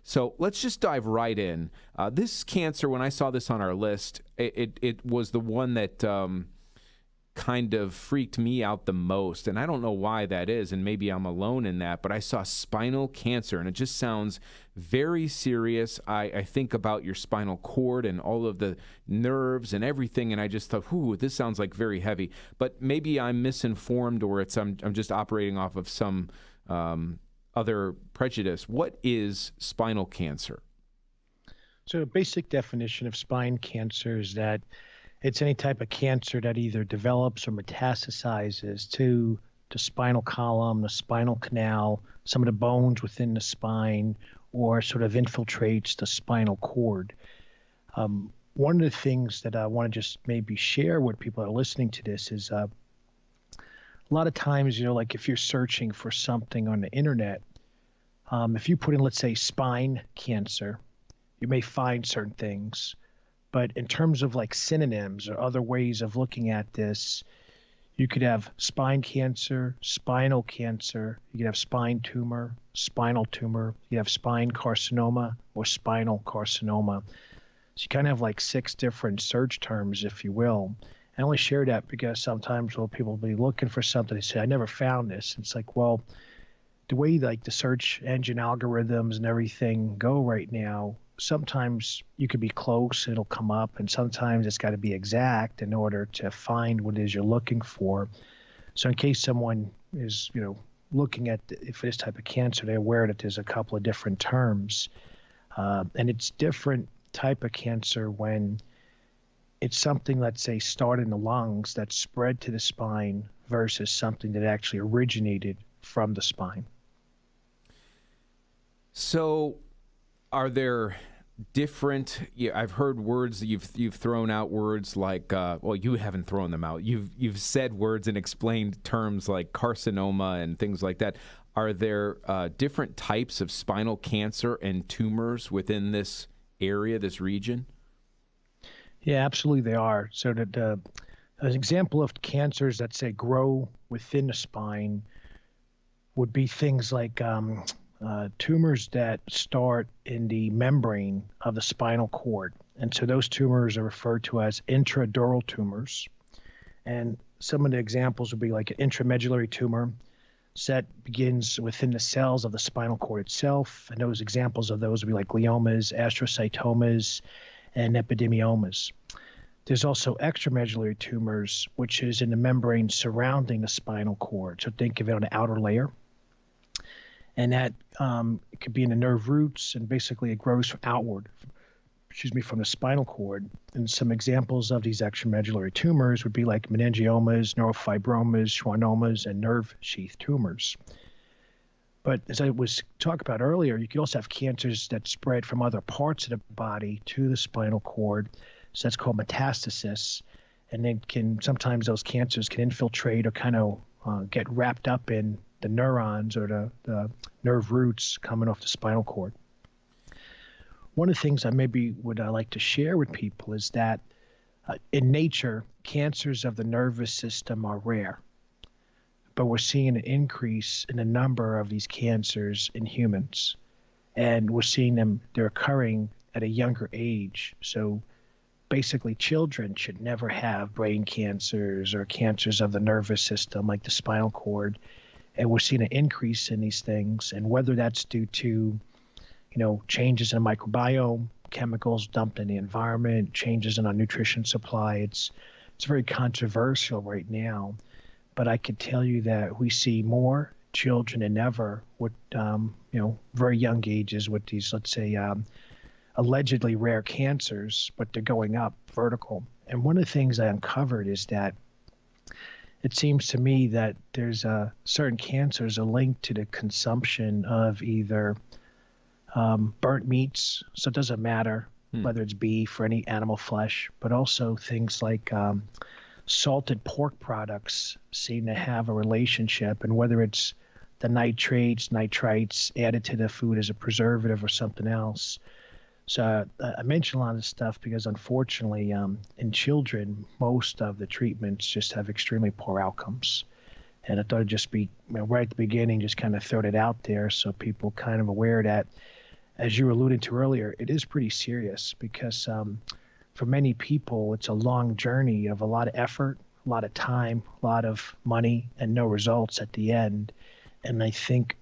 So let's just dive right in. This cancer, when I saw this on our list, it was the one that kind of freaked me out the most. And I don't know why that is, and maybe I'm alone in that, but I saw spinal cancer, and it just sounds very serious. I think about your spinal cord and all of the nerves and everything, and I just thought, whew, this sounds like very heavy. But maybe I'm misinformed, or I'm just operating off of some other prejudice. What is spinal cancer? So a basic definition of spine cancer is that it's any type of cancer that either develops or metastasizes to the spinal column, the spinal canal, some of the bones within the spine, or sort of infiltrates the spinal cord. One of the things that I want to just maybe share with people that are listening to this is a lot of times, like if you're searching for something on the internet, if you put in, let's say, spine cancer, you may find certain things. But in terms of like synonyms or other ways of looking at this, you could have spine cancer, spinal cancer, you could have spine tumor, spinal tumor, you have spine carcinoma or spinal carcinoma. So you kind of have like 6 different search terms, if you will. I only share that because sometimes people will be looking for something, they say, I never found this. It's like, well, the way like the search engine algorithms and everything go right now, sometimes you could be close, it'll come up, and sometimes it's got to be exact in order to find what it is you're looking for. So in case someone is, looking at if this type of cancer, they're aware that there's a couple of different terms. And it's different type of cancer when it's something, let's say, started in the lungs that spread to the spine versus something that actually originated from the spine. So are there different? I've heard words that you've thrown out words like, well, you haven't thrown them out. You've said words and explained terms like carcinoma and things like that. Are there different types of spinal cancer and tumors within this area, this region? Yeah, absolutely they are. So that an example of cancers that say grow within the spine would be things like tumors that start in the membrane of the spinal cord. And so those tumors are referred to as intradural tumors. And some of the examples would be like an intramedullary tumor that begins within the cells of the spinal cord itself. And those examples of those would be like gliomas, astrocytomas, and epidemiomas. There's also extramedullary tumors, which is in the membrane surrounding the spinal cord. So think of it on the outer layer. And that it could be in the nerve roots, and basically it grows from outward, from the spinal cord. And some examples of these extramedullary tumors would be like meningiomas, neurofibromas, schwannomas, and nerve sheath tumors. But as I was talking about earlier, you could also have cancers that spread from other parts of the body to the spinal cord. So that's called metastasis. And then sometimes those cancers can infiltrate or kind of get wrapped up in the neurons or the nerve roots coming off the spinal cord. One of the things I maybe would like to share with people is that in nature, cancers of the nervous system are rare, but we're seeing an increase in the number of these cancers in humans, and we're seeing they're occurring at a younger age. So basically, children should never have brain cancers or cancers of the nervous system like the spinal cord. And we're seeing an increase in these things, and whether that's due to, changes in the microbiome, chemicals dumped in the environment, changes in our nutrition supply, it's very controversial right now. But I could tell you that we see more children than ever with, very young ages with these, let's say, allegedly rare cancers, but they're going up vertical. And one of the things I uncovered is that it seems to me that there's certain cancers are linked to the consumption of either burnt meats, so it doesn't matter whether it's beef or any animal flesh, but also things like salted pork products seem to have a relationship, and whether it's the nitrates, nitrites added to the food as a preservative or something else. So I mention a lot of this stuff because unfortunately in children, most of the treatments just have extremely poor outcomes. And I thought it'd just be right at the beginning, just kind of throw it out there so people kind of aware that as you alluded to earlier, it is pretty serious because for many people, it's a long journey of a lot of effort, a lot of time, a lot of money, and no results at the end. And I think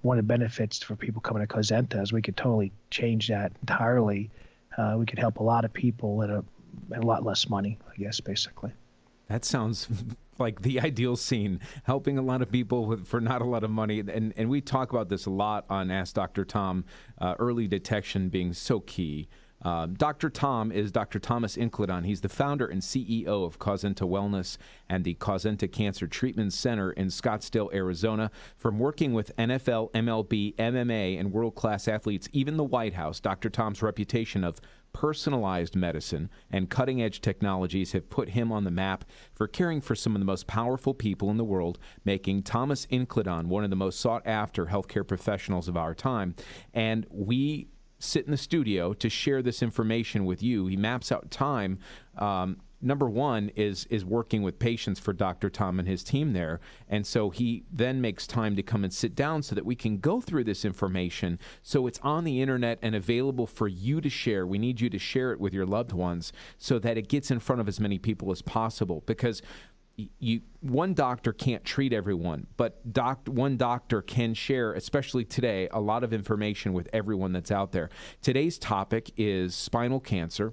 one of the benefits for people coming to Causenta is we could totally change that entirely. We could help a lot of people at a lot less money, I guess, basically. That sounds like the ideal scene, helping a lot of people for not a lot of money. And we talk about this a lot on Ask Dr. Tom, early detection being so key. Dr. Tom is Dr. Thomas Incledon. He's the founder and CEO of Causenta Wellness and the Causenta Cancer Treatment Center in Scottsdale, Arizona. From working with NFL, MLB, MMA, and world-class athletes, even the White House, Dr. Tom's reputation of personalized medicine and cutting-edge technologies have put him on the map for caring for some of the most powerful people in the world, making Thomas Incledon one of the most sought-after healthcare professionals of our time. And we sit in the studio to share this information with you. He maps out time. Number one is working with patients for Dr. Tom and his team there. And so he then makes time to come and sit down so that we can go through this information so it's on the internet and available for you to share. We need you to share it with your loved ones so that it gets in front of as many people as possible, because one doctor can't treat everyone, but one doctor can share, especially today, a lot of information with everyone that's out there. Today's topic is spinal cancer.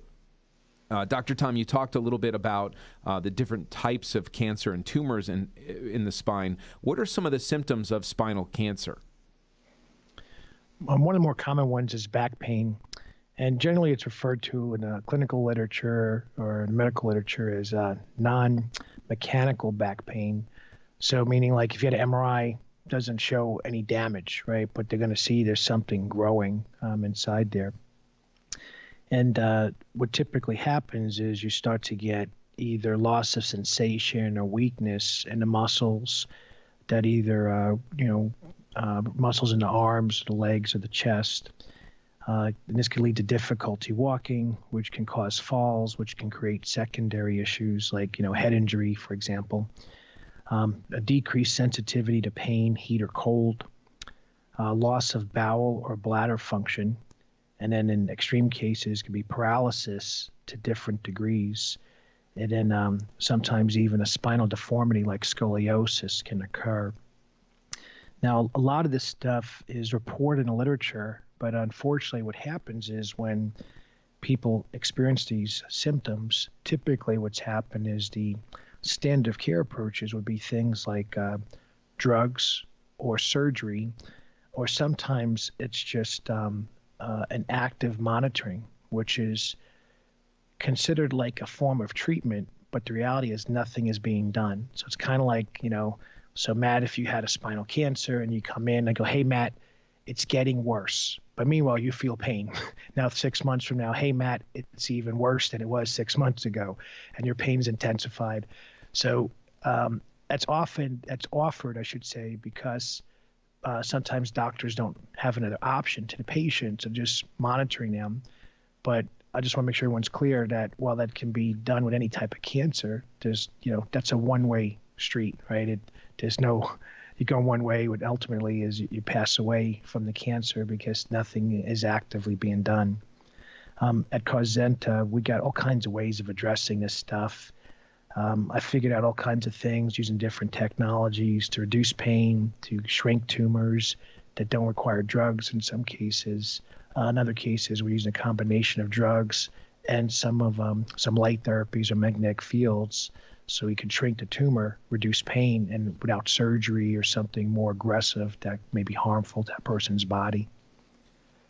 Dr. Tom, you talked a little bit about the different types of cancer and tumors in the spine. What are some of the symptoms of spinal cancer? One of the more common ones is back pain. And generally it's referred to in the clinical literature or in medical literature as non-mechanical back pain. So meaning like if you had an MRI, doesn't show any damage, right? But they're going to see there's something growing inside there. And what typically happens is you start to get either loss of sensation or weakness in the muscles that either, muscles in the arms, the legs, or the chest. And this can lead to difficulty walking, which can cause falls, which can create secondary issues like, head injury, for example. A decreased sensitivity to pain, heat, or cold. Loss of bowel or bladder function. And then in extreme cases, can be paralysis to different degrees. And then sometimes even a spinal deformity like scoliosis can occur. Now, a lot of this stuff is reported in the literature, but unfortunately what happens is when people experience these symptoms, typically what's happened is the standard of care approaches would be things like drugs or surgery, or sometimes it's just an active monitoring, which is considered like a form of treatment, but the reality is nothing is being done. So it's kind of like, so Matt, if you had a spinal cancer and you come in and go, hey, Matt, it's getting worse. But meanwhile, you feel pain. Now, 6 months from now, hey, Matt, it's even worse than it was 6 months ago, and your pain's intensified. So that's offered, I should say, because sometimes doctors don't have another option to the patients of just monitoring them. But I just want to make sure everyone's clear that while that can be done with any type of cancer, there's, that's a one-way street, right? You go one way, what ultimately is you pass away from the cancer because nothing is actively being done. At Causenta, we got all kinds of ways of addressing this stuff. I figured out all kinds of things using different technologies to reduce pain, to shrink tumors that don't require drugs in some cases. In other cases, we're using a combination of drugs and some light therapies or magnetic fields so we can shrink the tumor, reduce pain, and without surgery or something more aggressive that may be harmful to that person's body.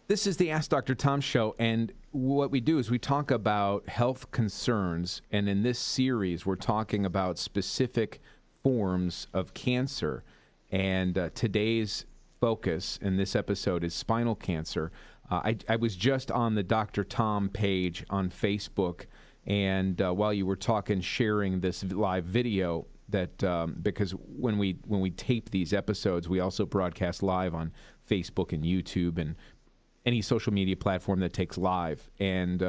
This is the Ask Dr. Tom show, and what we do is we talk about health concerns, and in this series we're talking about specific forms of cancer, and today's focus in this episode is spinal cancer. I was just on the Dr. Tom page on Facebook, and while you were talking, sharing this live video, that because when we tape these episodes, we also broadcast live on Facebook and YouTube and any social media platform that takes live. And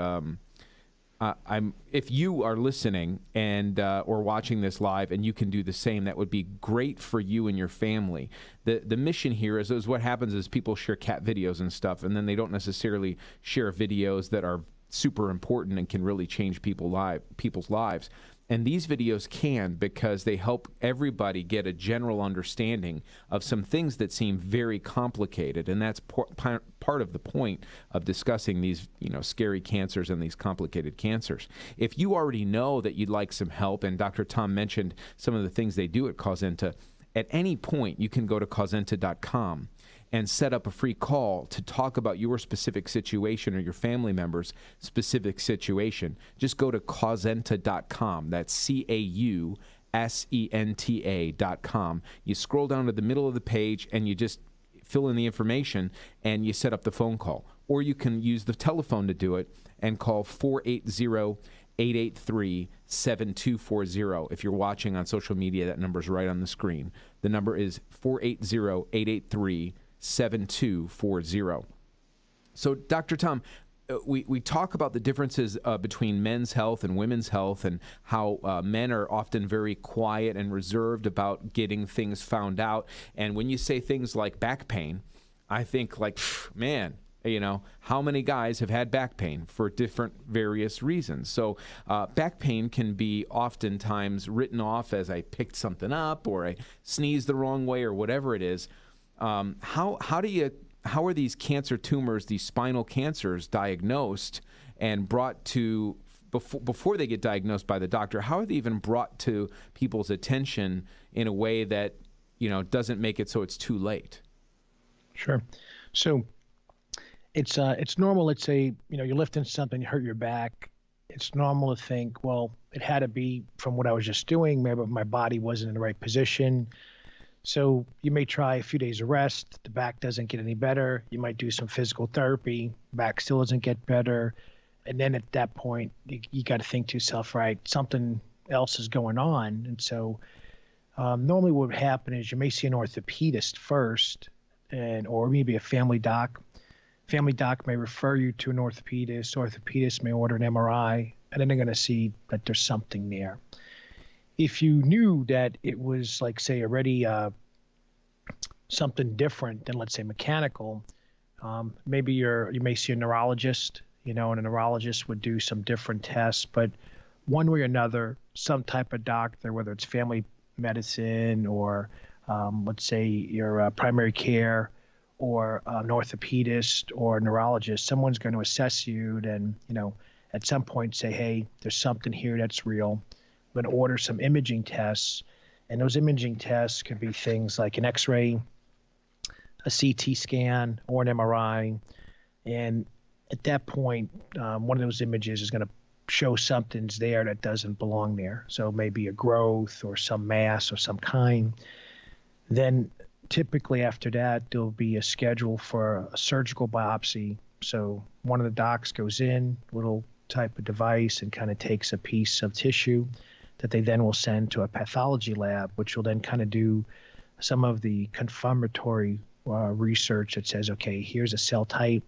if you are listening and or watching this live and you can do the same, that would be great for you and your family. The mission here is what happens is people share cat videos and stuff, and then they don't necessarily share videos that are super important and can really change people's lives. And these videos can, because they help everybody get a general understanding of some things that seem very complicated. And that's part of the point of discussing these, scary cancers and these complicated cancers. If you already know that you'd like some help, and Dr. Tom mentioned some of the things they do at Causenta, at any point you can go to causenta.com and set up a free call to talk about your specific situation or your family member's specific situation. Just go to causenta.com. That's CAUSENTA.com. You scroll down to the middle of the page and you just fill in the information and you set up the phone call. Or you can use the telephone to do it and call 480-883-7240. If you're watching on social media, that number's right on the screen. The number is 480-883-7240. So, Dr. Tom, we talk about the differences between men's health and women's health, and how men are often very quiet and reserved about getting things found out. And when you say things like back pain, I think like, man, how many guys have had back pain for different various reasons? So back pain can be oftentimes written off as I picked something up or I sneezed the wrong way or whatever it is. How are these cancer tumors, these spinal cancers, diagnosed and brought to before they get diagnosed by the doctor? How are they even brought to people's attention in a way that doesn't make it so it's too late? Sure. So it's normal. Let's say you're lifting something, you hurt your back. It's normal to think, well, it had to be from what I was just doing. Maybe my body wasn't in the right position. So you may try a few days of rest. The back doesn't get any better. You might do some physical therapy. Back still doesn't get better. And then at that point, you got to think to yourself, right, something else is going on. And so normally what would happen is you may see an orthopedist first, or maybe a family doc. Family doc may refer you to an orthopedist. Orthopedist may order an MRI, and then they're going to see that there's something there. If you knew that it was, like, say, already something different than, let's say, mechanical, maybe you may see a neurologist, and a neurologist would do some different tests. But one way or another, some type of doctor, whether it's family medicine or, let's say, your primary care or an orthopedist or a neurologist, someone's going to assess you and, at some point say, hey, there's something here that's real. I'm going to order some imaging tests, and those imaging tests can be things like an X-ray, a CT scan, or an MRI. And at that point, one of those images is going to show something's there that doesn't belong there. So maybe a growth or some mass or some kind. Then typically after that, there'll be a schedule for a surgical biopsy. So one of the docs goes in, little type of device, and kind of takes a piece of tissue that they then will send to a pathology lab, which will then kind of do some of the confirmatory research that says, okay, here's a cell type,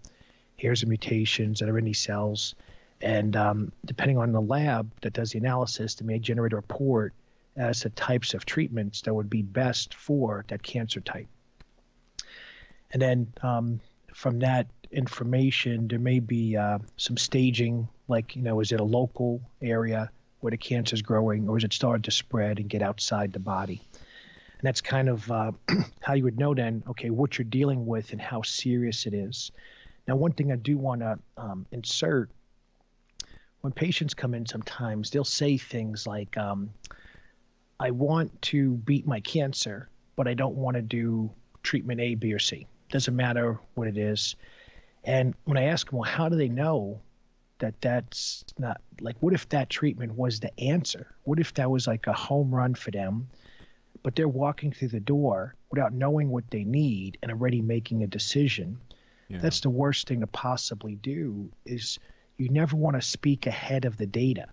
here's the mutations that are in these cells. And depending on the lab that does the analysis, they may generate a report as to types of treatments that would be best for that cancer type. And then from that information, there may be some staging, like, is it a local area where the cancer is growing, or is it started to spread and get outside the body? And that's kind of how you would know then, okay, what you're dealing with and how serious it is. Now, one thing I do want to insert, when patients come in sometimes, they'll say things like, I want to beat my cancer, but I don't want to do treatment A, B, or C. Doesn't matter what it is. And when I ask them, well, how do they know that that's not, like, what if that treatment was the answer? What if that was like a home run for them, but they're walking through the door without knowing what they need and already making a decision? Yeah. That's the worst thing to possibly do. Is you never want to speak ahead of the data.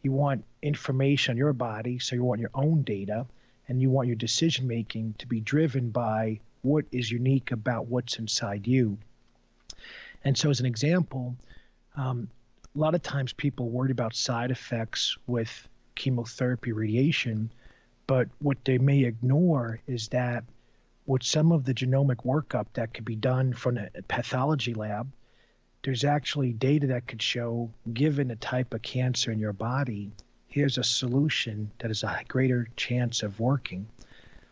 You want information on your body, so you want your own data, and you want your decision making to be driven by what is unique about what's inside you. And so as an example, a lot of times people worry about side effects with chemotherapy radiation, but what they may ignore is that with some of the genomic workup that could be done from a pathology lab, there's actually data that could show, given the type of cancer in your body, here's a solution that has a greater chance of working.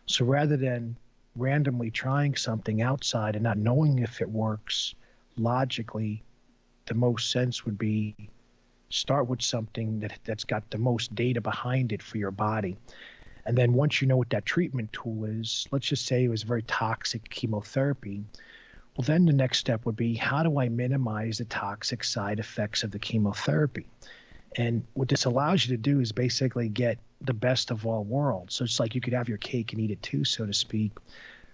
So rather than randomly trying something outside and not knowing if it works, logically, the most sense would be start with something that's got the most data behind it for your body. And then once you know what that treatment tool is, let's just say it was very toxic chemotherapy. Well, then the next step would be, how do I minimize the toxic side effects of the chemotherapy? And what this allows you to do is basically get the best of all worlds. So it's like you could have your cake and eat it too, so to speak.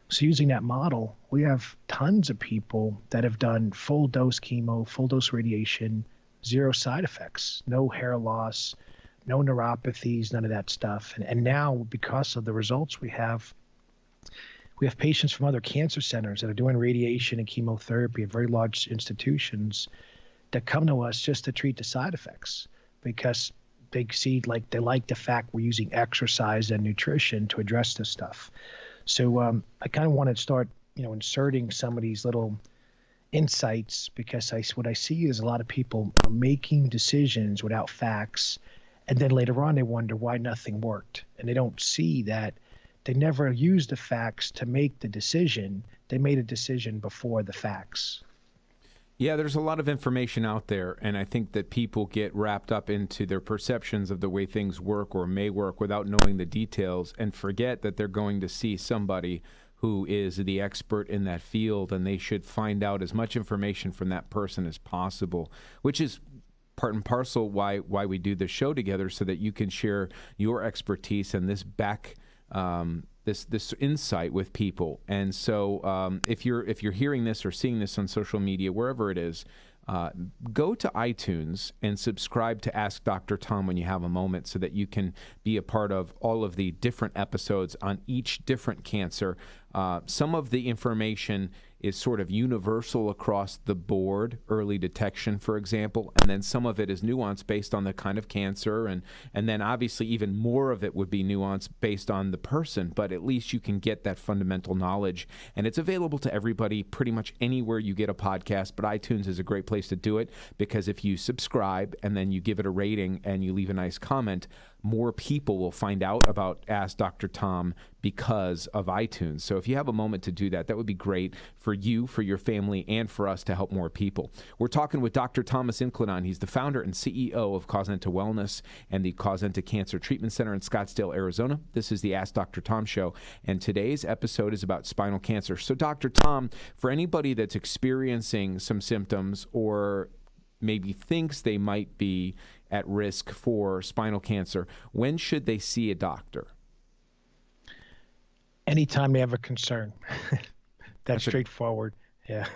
So using that model, we have tons of people that have done full dose chemo, full dose radiation, 0 side effects, no hair loss, no neuropathies, none of that stuff. And now, because of the results we have patients from other cancer centers that are doing radiation and chemotherapy at very large institutions that come to us just to treat the side effects, because they like the fact we're using exercise and nutrition to address this stuff. So I kind of want to start, inserting some of these little insights, because what I see is a lot of people are making decisions without facts, and then later on they wonder why nothing worked, and they don't see that they never used the facts to make the decision. They made a decision before the facts. Yeah, there's a lot of information out there, and I think that people get wrapped up into their perceptions of the way things work or may work without knowing the details, and forget that they're going to see somebody who is the expert in that field, and they should find out as much information from that person as possible, which is part and parcel why we do this show together, so that you can share your expertise and this this insight with people. And so if you're hearing this or seeing this on social media, wherever it is, go to iTunes and subscribe to Ask Dr. Tom when you have a moment, so that you can be a part of all of the different episodes on each different cancer. Some of the information is sort of universal across the board, early detection, for example, and then some of it is nuanced based on the kind of cancer, and then obviously even more of it would be nuanced based on the person, but at least you can get that fundamental knowledge, and it's available to everybody pretty much anywhere you get a podcast, but iTunes is a great place to do it, because if you subscribe and then you give it a rating and you leave a nice comment, more people will find out about Ask Dr. Tom because of iTunes. So if you have a moment to do that, that would be great for you, for your family, and for us to help more people. We're talking with Dr. Thomas Incledon. He's the founder and CEO of Causenta Wellness and the Causenta Cancer Treatment Center in Scottsdale, Arizona. This is the Ask Dr. Tom show, and today's episode is about spinal cancer. So Dr. Tom, for anybody that's experiencing some symptoms or maybe thinks they might be at risk for spinal cancer, when should they see a doctor? Anytime they have a concern. That's straightforward. Yeah.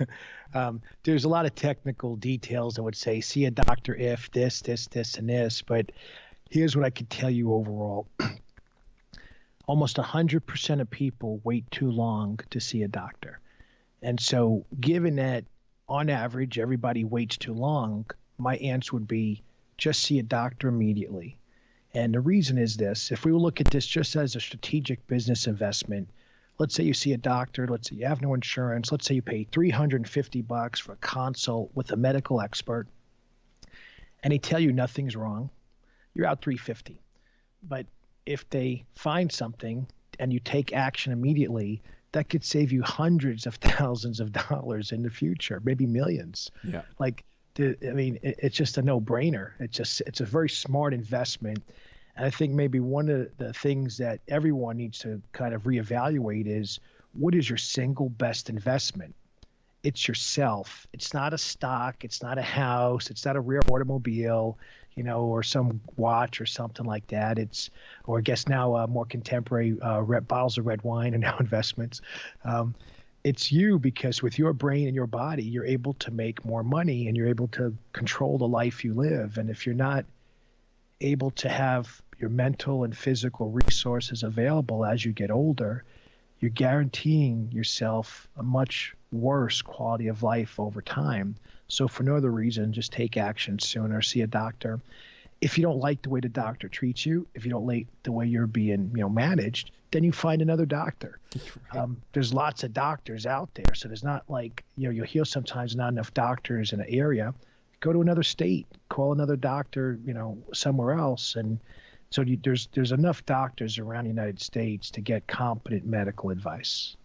There's a lot of technical details that would say, see a doctor if this, and this, but here's what I could tell you overall. Almost 100% of people wait too long to see a doctor. And so given that on average, everybody waits too long, my answer would be just see a doctor immediately. And the reason is this: if we look at this just as a strategic business investment, let's say you see a doctor, let's say you have no insurance, let's say you pay $350 for a consult with a medical expert, and they tell you nothing's wrong, you're out $350. But if they find something and you take action immediately, that could save you hundreds of thousands of dollars in the future, maybe millions. Yeah. It's just a no-brainer. It's a very smart investment. And I think maybe one of the things that everyone needs to kind of reevaluate is, what is your single best investment? It's yourself. It's not a stock. It's not a house. It's not a rare automobile, or some watch or something like that. Or I guess now more contemporary bottles of red wine are now investments. It's you, because with your brain and your body, you're able to make more money and you're able to control the life you live. And if you're not able to have your mental and physical resources available as you get older, you're guaranteeing yourself a much worse quality of life over time. So for no other reason, just take action sooner, see a doctor. If you don't like the way the doctor treats you, if you don't like the way you're being, managed, then you find another doctor. Right. There's lots of doctors out there. So there's not like, you'll hear sometimes not enough doctors in an area. Go to another state, call another doctor, somewhere else. And so there's enough doctors around the United States to get competent medical advice.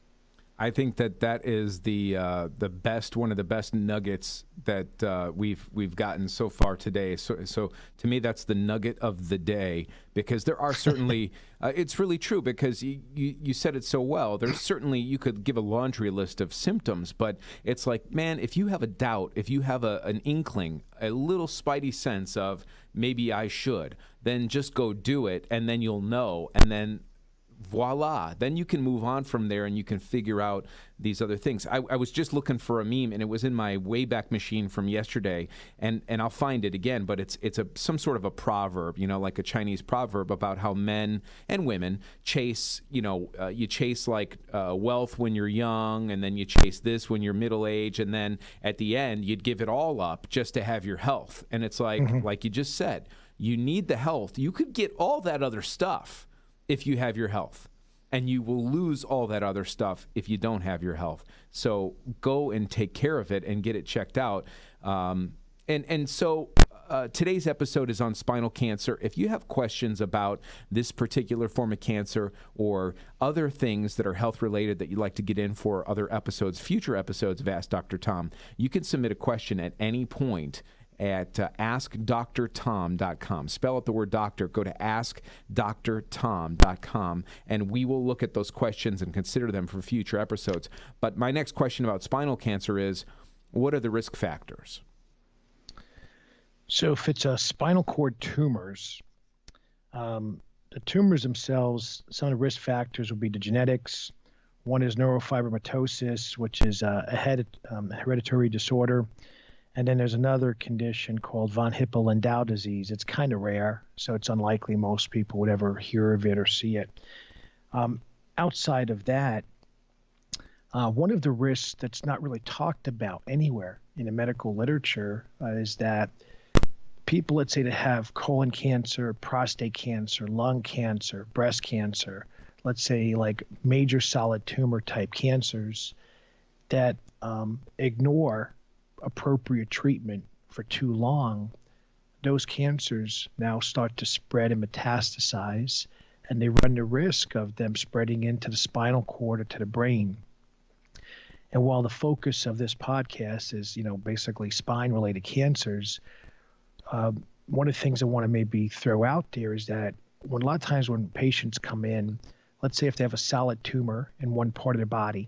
I think that is the best, one of the best nuggets that we've gotten so far today. So to me, that's the nugget of the day, because there are certainly it's really true, because you said it so well. There's certainly, you could give a laundry list of symptoms, but it's like, man, if you have a doubt, if you have an inkling, a little spidey sense of maybe I should, then just go do it, and then you'll know, and then voila, then you can move on from there and you can figure out these other things. I was just looking for a meme, and it was in my Wayback Machine from yesterday, and I'll find it again, but it's some sort of a proverb, like a Chinese proverb about how men and women chase, you chase like wealth when you're young, and then you chase this when you're middle age, and then at the end you'd give it all up just to have your health. And it's like, like you just said, you need the health. You could get all that other stuff if you have your health, and you will lose all that other stuff if you don't have your health. So go and take care of it and get it checked out. So today's episode is on spinal cancer. If you have questions about this particular form of cancer or other things that are health related that you'd like to get in for other episodes, future episodes of Ask Dr. Tom, you can submit a question at any point at askdrtom.com. Spell out the word doctor. Go to askdrtom.com, and we will look at those questions and consider them for future episodes. But my next question about spinal cancer is, what are the risk factors? So if it's a spinal cord tumors, the tumors themselves, some of the risk factors would be the genetics. One is neurofibromatosis, which is a hereditary disorder. And then there's another condition called von Hippel-Lindau disease. It's kind of rare, so it's unlikely most people would ever hear of it or see it. Outside of that, one of the risks that's not really talked about anywhere in the medical literature is that people, let's say, that have colon cancer, prostate cancer, lung cancer, breast cancer, let's say like major solid tumor type cancers that ignore appropriate treatment for too long, those cancers now start to spread and metastasize, and they run the risk of them spreading into the spinal cord or to the brain. And while the focus of this podcast is, basically spine-related cancers, one of the things I want to maybe throw out there is that a lot of times when patients come in, let's say if they have a solid tumor in one part of their body,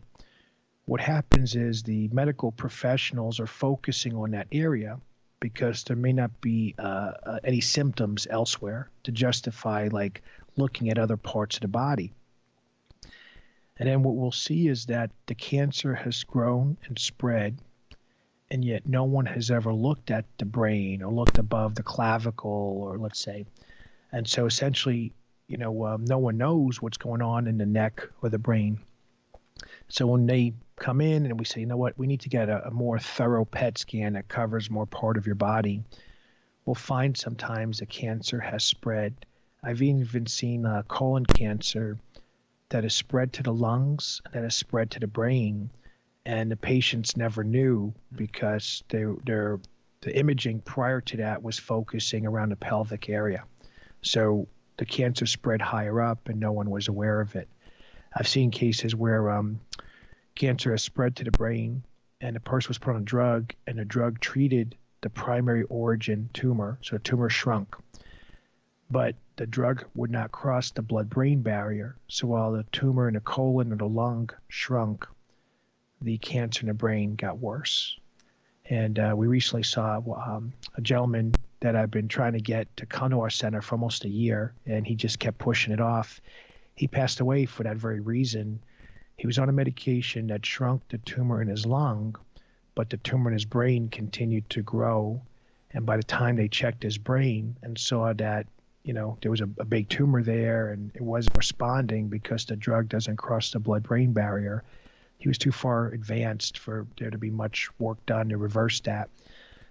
what happens is the medical professionals are focusing on that area because there may not be any symptoms elsewhere to justify like looking at other parts of the body. And then what we'll see is that the cancer has grown and spread, and yet no one has ever looked at the brain or looked above the clavicle, or let's say. And so essentially, no one knows what's going on in the neck or the brain. So when they come in and we say, we need to get a more thorough PET scan that covers more part of your body, we'll find sometimes the cancer has spread. I've even seen colon cancer that has spread to the lungs, that has spread to the brain, and the patients never knew because the imaging prior to that was focusing around the pelvic area. So the cancer spread higher up and no one was aware of it. I've seen cases where cancer has spread to the brain and the person was put on a drug, and the drug treated the primary origin tumor, so the tumor shrunk. But the drug would not cross the blood-brain barrier, so while the tumor in the colon or the lung shrunk, the cancer in the brain got worse. And we recently saw a gentleman that I've been trying to get to come to our center for almost a year, and he just kept pushing it off. He passed away for that very reason. He was on a medication that shrunk the tumor in his lung, but the tumor in his brain continued to grow. And by the time they checked his brain and saw that, there was a big tumor there and it wasn't responding because the drug doesn't cross the blood-brain barrier, he was too far advanced for there to be much work done to reverse that.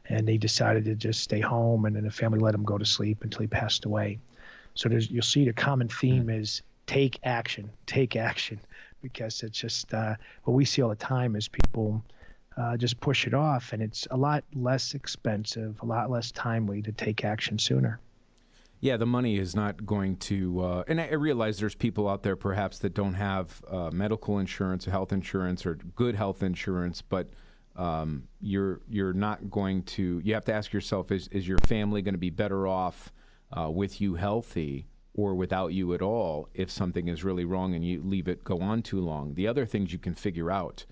And they decided to just stay home, and then the family let him go to sleep until he passed away. So you'll see the common theme is take action, because it's just what we see all the time is people just push it off, and it's a lot less expensive, a lot less timely to take action sooner. Yeah, the money is not going to, and I realize there's people out there perhaps that don't have medical insurance or health insurance or good health insurance, but you're not going to, you have to ask yourself, is your family going to be better off with you healthy or without you at all if something is really wrong and you leave it go on too long? The other things you can figure out.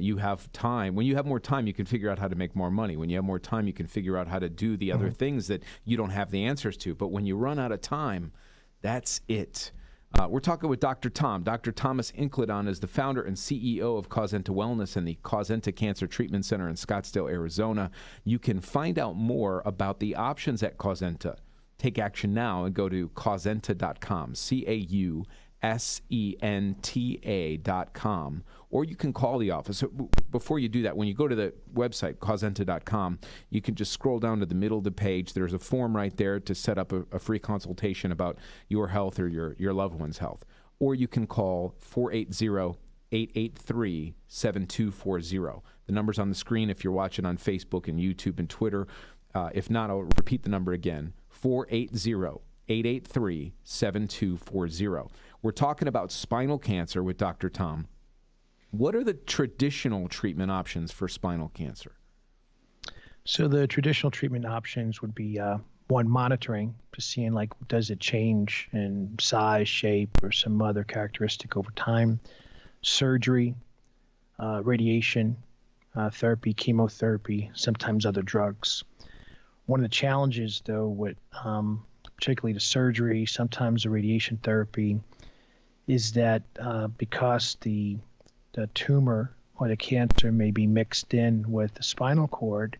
You have time. When you have more time, you can figure out how to make more money. When you have more time, you can figure out how to do the other things that you don't have the answers to. But when you run out of time, that's it. We're talking with Dr. Tom. Dr. Thomas Incledon is the founder and CEO of Causenta Wellness and the Causenta Cancer Treatment Center in Scottsdale, Arizona. You can find out more about the options at Causenta. Take action now and go to causenta.com, causenta.com, or you can call the office. So before you do that, when you go to the website, causenta.com, you can just scroll down to the middle of the page. There's a form right there to set up a free consultation about your health or your loved one's health. Or you can call 480-883-7240. The number's on the screen if you're watching on Facebook and YouTube and Twitter. If not, I'll repeat the number again, 480-883-7240. We're talking about spinal cancer with Dr. Tom. What are the traditional treatment options for spinal cancer? So the traditional treatment options would be one, monitoring, just seeing like does it change in size, shape, or some other characteristic over time. Surgery, radiation, therapy, chemotherapy, sometimes other drugs. One of the challenges, though, with particularly the surgery, sometimes the radiation therapy, is that because the tumor or the cancer may be mixed in with the spinal cord,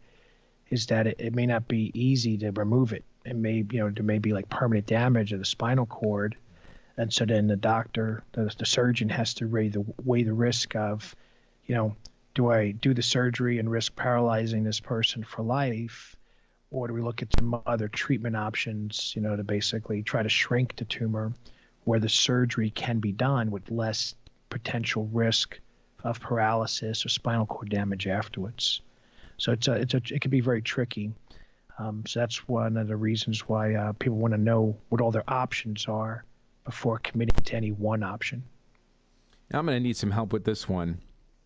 is that it may not be easy to remove it. It may, there may be like permanent damage of the spinal cord. And so then the doctor, the surgeon has to weigh the risk of, do I do the surgery and risk paralyzing this person for life? Or do we look at some other treatment options, to basically try to shrink the tumor where the surgery can be done with less potential risk of paralysis or spinal cord damage afterwards. So it can be very tricky. So that's one of the reasons why people want to know what all their options are before committing to any one option. Now I'm going to need some help with this one.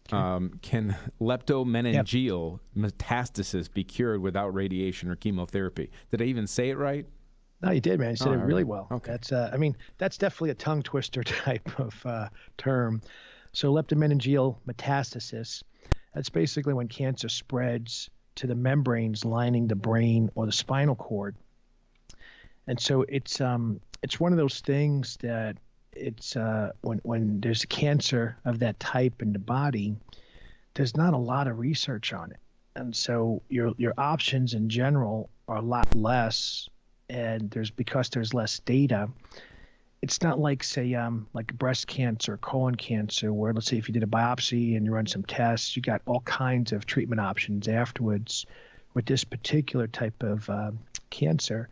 Can leptomeningeal metastasis be cured without radiation or chemotherapy? Did I even say it right? No, you did, man. You said it really well. Okay. That's definitely a tongue twister type of term. So leptomeningeal metastasis, that's basically when cancer spreads to the membranes lining the brain or the spinal cord. And so it's one of those things that it's when there's cancer of that type in the body, there's not a lot of research on it. And so your options in general are a lot less, and because there's less data, it's not like, say, like breast cancer, colon cancer, where let's say if you did a biopsy and you run some tests, you got all kinds of treatment options afterwards. With this particular type of cancer,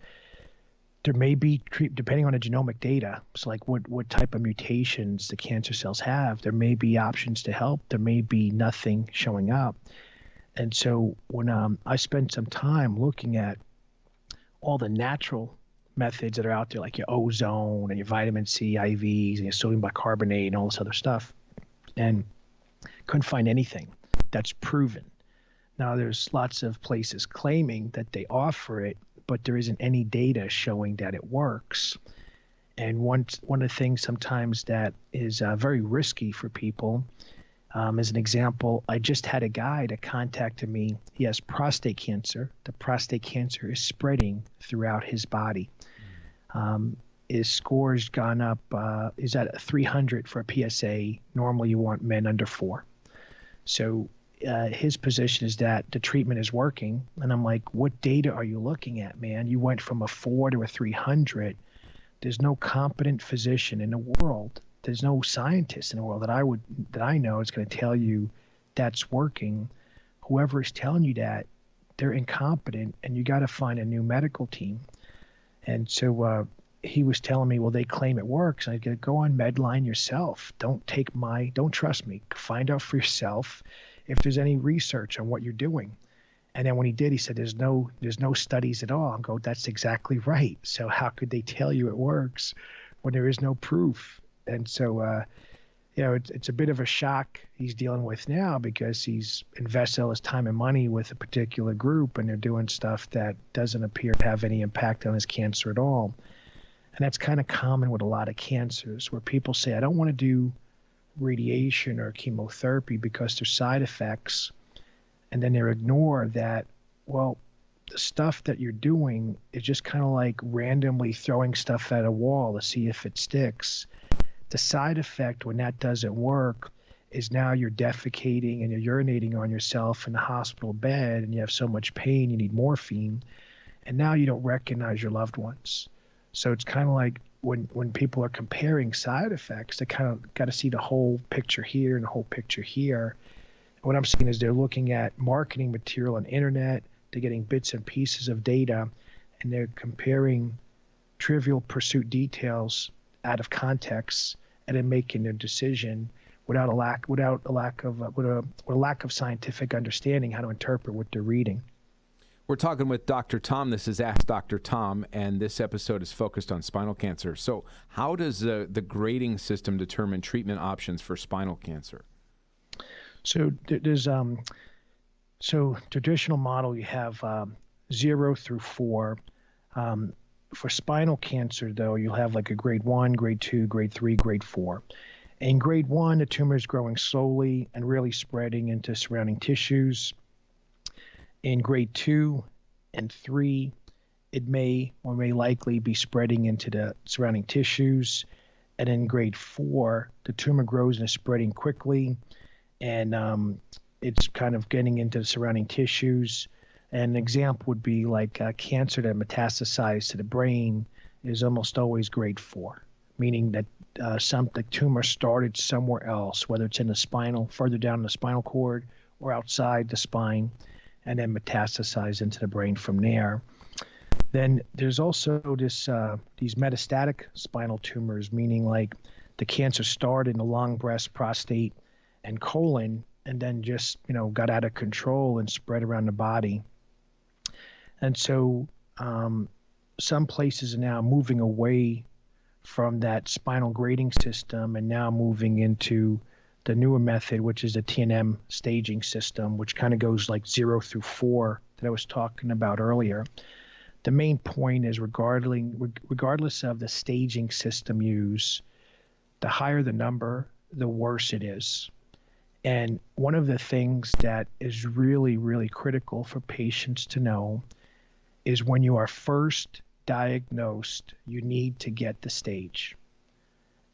there may be depending on the genomic data. So like what type of mutations the cancer cells have, there may be options to help. There may be nothing showing up. And so when I spent some time looking at all the natural methods that are out there, like your ozone and your vitamin C IVs and your sodium bicarbonate and all this other stuff, and couldn't find anything that's proven. Now there's lots of places claiming that they offer it, but there isn't any data showing that it works. And one of the things sometimes that is very risky for people, as an example, I just had a guy that contacted me. He has prostate cancer. The prostate cancer is spreading throughout his body. His score's gone up. He's at 300 for a PSA. Normally you want men under 4. So his position is that the treatment is working. And I'm like, what data are you looking at, man? You went from a 4 to a 300. There's no competent physician in the world there's no scientist in the world that I know is going to tell you that's working. Whoever is telling you that, they're incompetent, and you got to find a new medical team. And so he was telling me, well, they claim it works. And I go on Medline yourself. Don't trust me. Find out for yourself if there's any research on what you're doing. And then when he did, he said, there's no studies at all. I go, that's exactly right. So how could they tell you it works when there is no proof? And so, it's a bit of a shock he's dealing with now, because he's invested all his time and money with a particular group, and they're doing stuff that doesn't appear to have any impact on his cancer at all. And that's kind of common with a lot of cancers, where people say, I don't want to do radiation or chemotherapy because there's side effects. And then they ignore that, well, the stuff that you're doing is just kind of like randomly throwing stuff at a wall to see if it sticks. The side effect when that doesn't work is now you're defecating and you're urinating on yourself in the hospital bed, and you have so much pain, you need morphine, and now you don't recognize your loved ones. So it's kind of like when people are comparing side effects, they kind of got to see the whole picture here and the whole picture here. What I'm seeing is they're looking at marketing material on the internet, they're getting bits and pieces of data, and they're comparing trivial pursuit details out of context, and then making their decision without a lack of scientific understanding how to interpret what they're reading. We're talking with Dr. Tom. This is Ask Dr. Tom, and this episode is focused on spinal cancer. So how does the grading system determine treatment options for spinal cancer? So there's traditional model, you have 0 through 4. For spinal cancer, though, you'll have like a grade 1, grade 2, grade 3, grade 4. In grade 1, the tumor is growing slowly and really spreading into surrounding tissues. In grade 2 and 3, it may likely be spreading into the surrounding tissues. And in grade 4, the tumor grows and is spreading quickly, and it's kind of getting into the surrounding tissues. An example would be like cancer that metastasized to the brain is almost always grade 4, meaning that the tumor started somewhere else, whether it's in the spinal, further down the spinal cord, or outside the spine, and then metastasize into the brain from there. Then there's also these metastatic spinal tumors, meaning like the cancer started in the lung, breast, prostate, and colon, and then just got out of control and spread around the body. And so some places are now moving away from that spinal grading system and now moving into the newer method, which is the TNM staging system, which kind of goes like 0 through 4 that I was talking about earlier. The main point is regardless of the staging system used, the higher the number, the worse it is. And one of the things that is really, really critical for patients to know is when you are first diagnosed, you need to get the stage.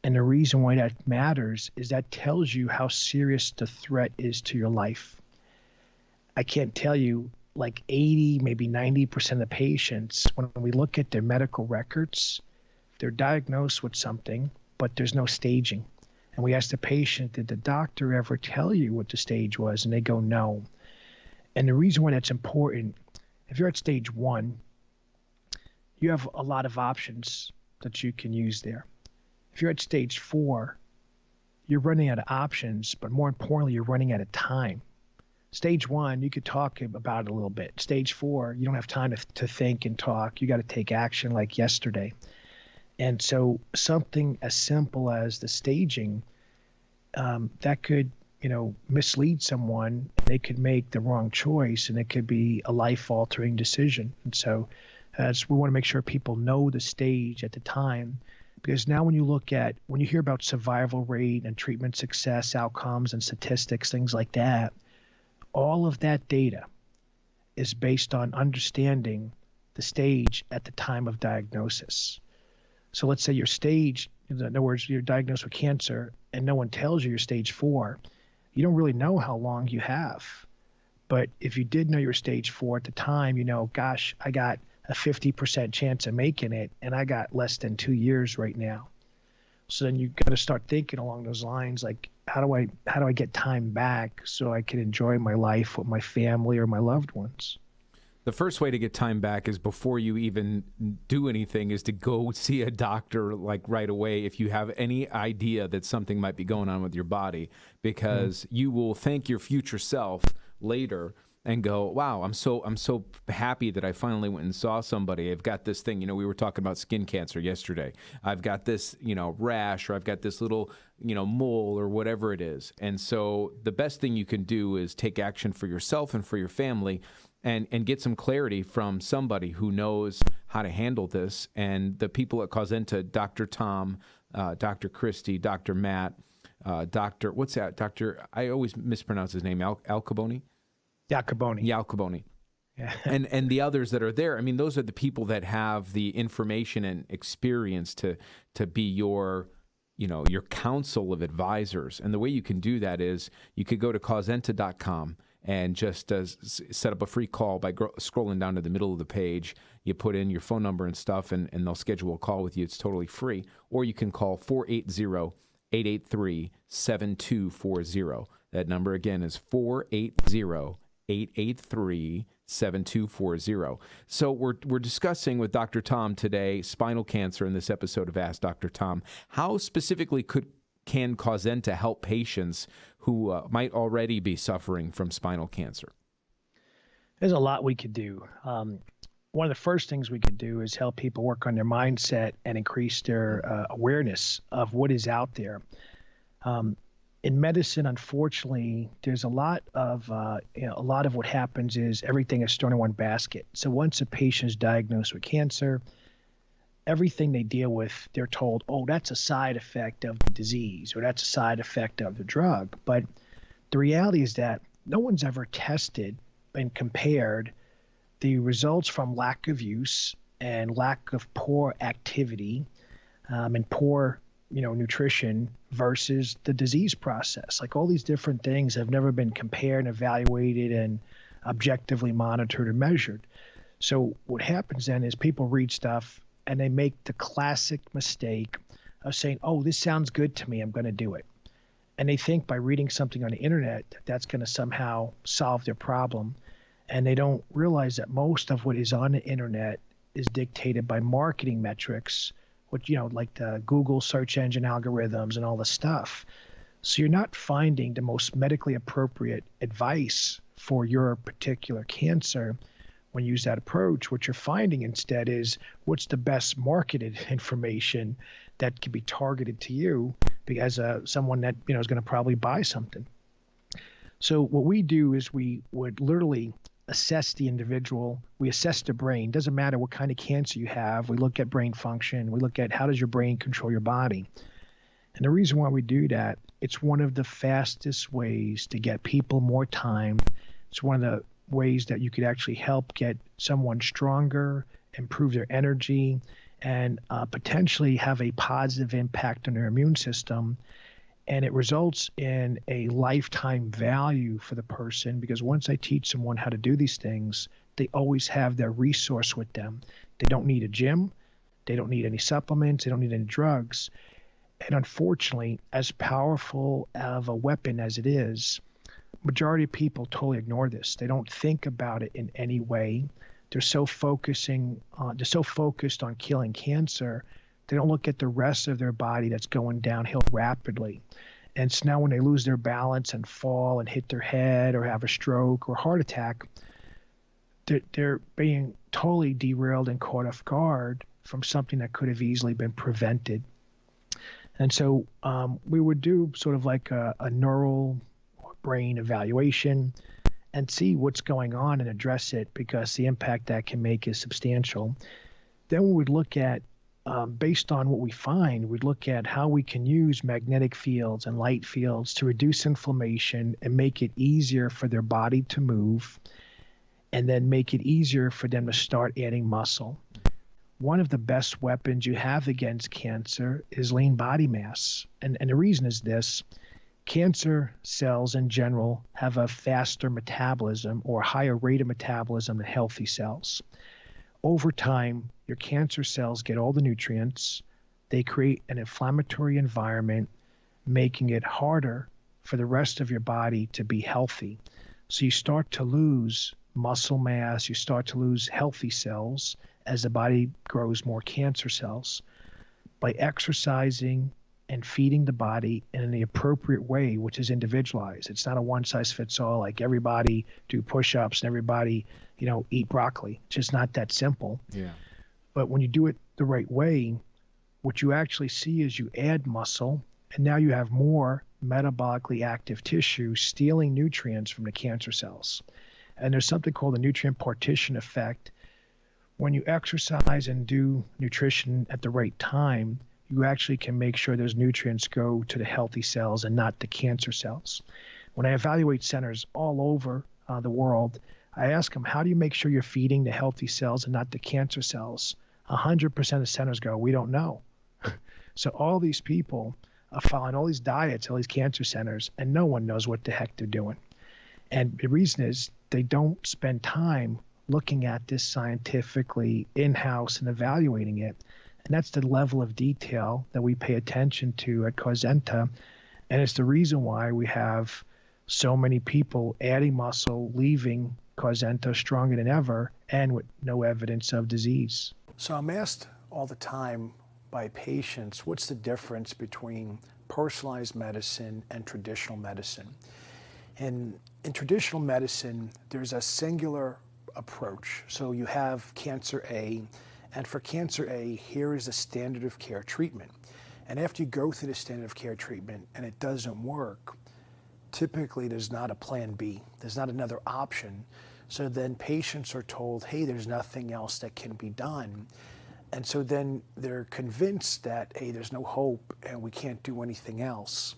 And the reason why that matters is that tells you how serious the threat is to your life. I can't tell you, like 80, maybe 90% of the patients, when we look at their medical records, they're diagnosed with something, but there's no staging. And we ask the patient, did the doctor ever tell you what the stage was? And they go, no. And the reason why that's important, if you're at stage 1, you have a lot of options that you can use there. If you're at stage 4, you're running out of options, but more importantly, you're running out of time. Stage 1, you could talk about it a little bit. Stage 4, you don't have time to think and talk. You got to take action like yesterday. And so something as simple as the staging, that could, mislead someone. They could make the wrong choice, and it could be a life-altering decision. And so we want to make sure people know the stage at the time, because now when you hear about survival rate and treatment success outcomes and statistics, things like that, all of that data is based on understanding the stage at the time of diagnosis. So let's say your stage, in other words, you're diagnosed with cancer and no one tells you you're stage 4. You don't really know how long you have. But if you did know you were stage 4 at the time, gosh, I got a 50% chance of making it, and I got less than 2 years right now. So then you got to start thinking along those lines, like how do I get time back so I can enjoy my life with my family or my loved ones? The first way to get time back is before you even do anything is to go see a doctor like right away if you have any idea that something might be going on with your body, because you will thank your future self later and go, wow, I'm so happy that I finally went and saw somebody. I've got this thing, we were talking about skin cancer yesterday. I've got this, rash, or I've got this little, mole or whatever it is. And so the best thing you can do is take action for yourself and for your family, and get some clarity from somebody who knows how to handle this. And the people at Causenta, Dr. Tom, Dr. Christy, Dr. Matt, Dr. What's that? Dr. I always mispronounce his name, Alcaboni? Yalcaboni. Yeah. And the others that are there. I mean, those are the people that have the information and experience to be your council of advisors. And the way you can do that is you could go to causenta.com and just set up a free call by scrolling down to the middle of the page. You put in your phone number and stuff, and they'll schedule a call with you. It's totally free. Or you can call 480-883-7240. That number again is 480-883-7240. So we're discussing with Dr. Tom today spinal cancer in this episode of Ask Dr. Tom. How specifically can Causenta help patients who might already be suffering from spinal cancer? There's a lot we could do. One of the first things we could do is help people work on their mindset and increase their awareness of what is out there. In medicine, unfortunately, there's a lot of what happens is everything is thrown in one basket. So once a patient is diagnosed with cancer, everything they deal with, they're told, oh, that's a side effect of the disease, or that's a side effect of the drug. But the reality is that no one's ever tested and compared the results from lack of use and lack of poor activity and poor nutrition versus the disease process. Like, all these different things have never been compared and evaluated and objectively monitored and measured. So what happens then is people read stuff and they make the classic mistake of saying, oh, this sounds good to me, I'm going to do it. And they think by reading something on the internet, that's going to somehow solve their problem. And they don't realize that most of what is on the internet is dictated by marketing metrics, like the Google search engine algorithms and all the stuff. So you're not finding the most medically appropriate advice for your particular cancer when you use that approach. What you're finding instead is what's the best marketed information that can be targeted to you as someone that is going to probably buy something. So what we do is we would literally assess the individual. We assess the brain. Doesn't matter what kind of cancer you have. We look at brain function. We look at how does your brain control your body. And the reason why we do that, it's one of the fastest ways to get people more time. It's one of the ways that you could actually help get someone stronger, improve their energy, and potentially have a positive impact on their immune system. And it results in a lifetime value for the person, because once I teach someone how to do these things, they always have their resource with them. They don't need a gym. They don't need any supplements. They don't need any drugs. And unfortunately, as powerful of a weapon as it is, majority of people totally ignore this. They don't think about it in any way. They're so focused on killing cancer, they don't look at the rest of their body that's going downhill rapidly. And so now when they lose their balance and fall and hit their head or have a stroke or heart attack, they're being totally derailed and caught off guard from something that could have easily been prevented. And so we would do sort of like a neural brain evaluation and see what's going on and address it, because the impact that can make is substantial. Then we would look at, based on what we find, we'd look at how we can use magnetic fields and light fields to reduce inflammation and make it easier for their body to move, and then make it easier for them to start adding muscle. One of the best weapons you have against cancer is lean body mass. And the reason is this: cancer cells in general have a faster metabolism or higher rate of metabolism than healthy cells. Over time, your cancer cells get all the nutrients, they create an inflammatory environment, making it harder for the rest of your body to be healthy. So you start to lose muscle mass, you start to lose healthy cells as the body grows more cancer cells. By exercising and feeding the body in the appropriate way, which is individualized. It's not a one size fits all, like everybody do push-ups and everybody, eat broccoli. It's just not that simple. Yeah. But when you do it the right way, what you actually see is you add muscle, and now you have more metabolically active tissue stealing nutrients from the cancer cells. And there's something called the nutrient partition effect. When you exercise and do nutrition at the right time, you actually can make sure those nutrients go to the healthy cells and not the cancer cells. When I evaluate centers all over the world, I ask them, how do you make sure you're feeding the healthy cells and not the cancer cells? 100% of centers go, we don't know. So all these people are following all these diets, all these cancer centers, and no one knows what the heck they're doing. And the reason is they don't spend time looking at this scientifically in-house and evaluating it. And that's the level of detail that we pay attention to at Causenta. And it's the reason why we have so many people adding muscle, leaving Causenta stronger than ever, and with no evidence of disease. So I'm asked all the time by patients, what's the difference between personalized medicine and traditional medicine? And in traditional medicine, there's a singular approach. So you have cancer A, and for cancer A, here is the standard of care treatment. And after you go through the standard of care treatment and it doesn't work, typically there's not a plan B. There's not another option. So then patients are told, hey, there's nothing else that can be done. And so then they're convinced that, hey, there's no hope and we can't do anything else.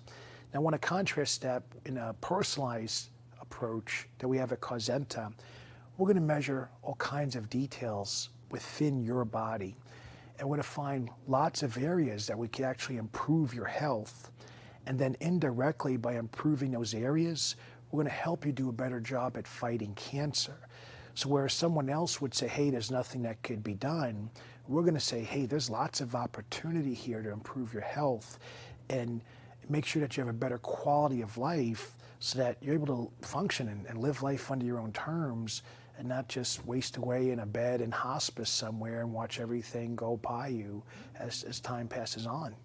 Now I want to contrast that in a personalized approach that we have at Causenta. We're going to measure all kinds of details within your body. And we're going to find lots of areas that we can actually improve your health. And then indirectly, by improving those areas, we're going to help you do a better job at fighting cancer. So where someone else would say, hey, there's nothing that could be done, we're going to say, hey, there's lots of opportunity here to improve your health and make sure that you have a better quality of life so that you're able to function and live life under your own terms and not just waste away in a bed in hospice somewhere and watch everything go by you as time passes on.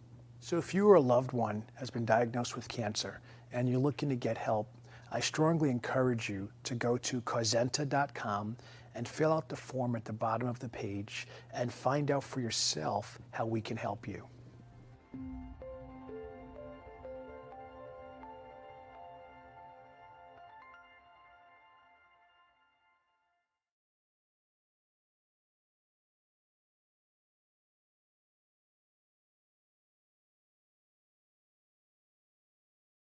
So if you or a loved one has been diagnosed with cancer and you're looking to get help, I strongly encourage you to go to causenta.com and fill out the form at the bottom of the page and find out for yourself how we can help you.